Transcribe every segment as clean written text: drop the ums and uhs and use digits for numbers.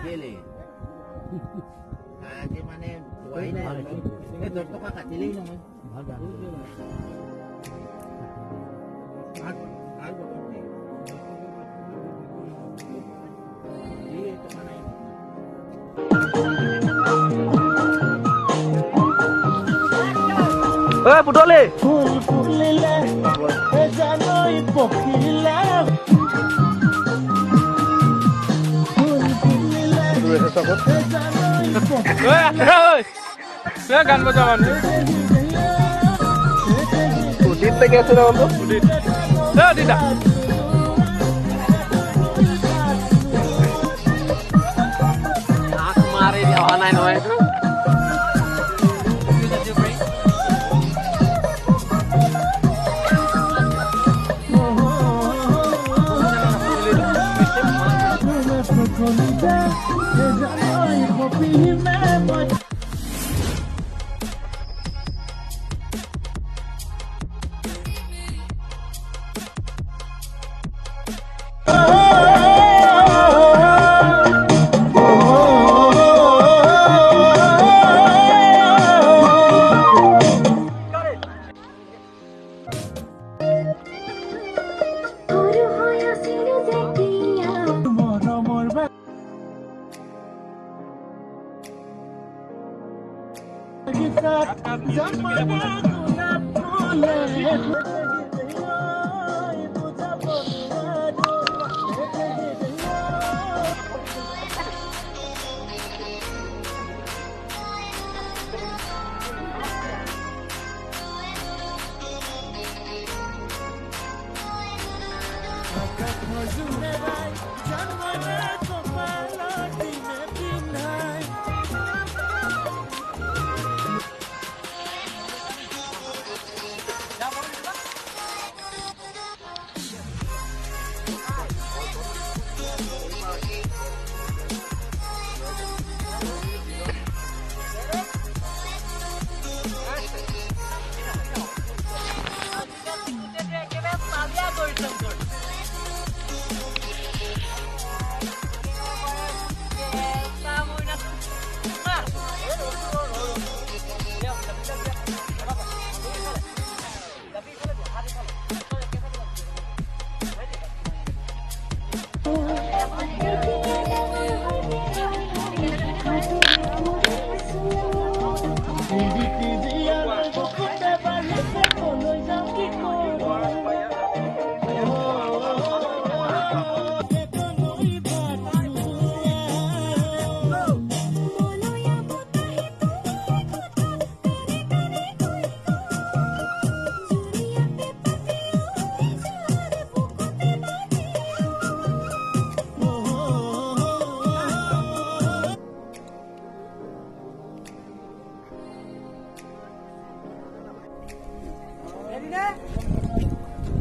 Gele. Aja mana buai na. Doktor ka katili naman. Baga. Algo konti. Ini itu mana ini? Putole. Pulile, ejano ipokile. Pulile, ejano ipokile. গান বাজাবান উদিত থেকে আছে না বন্ধু উদিত দিদা আখ মারে দেওয়া নাই নয়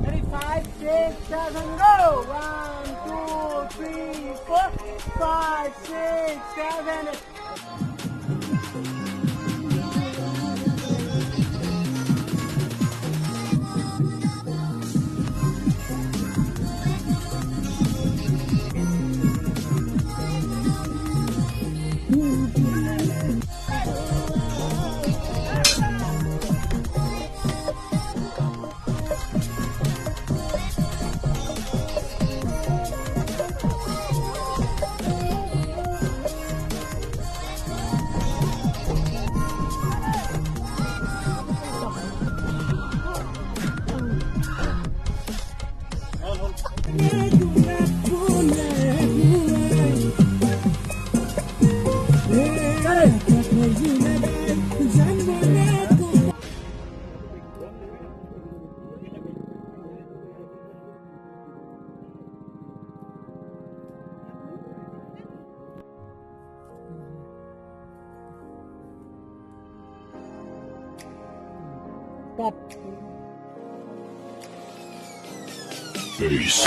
Ready, 5, 6, 7, go! 1, 2, 3, 4, 5, 6, 7, 8. Stop. Peace.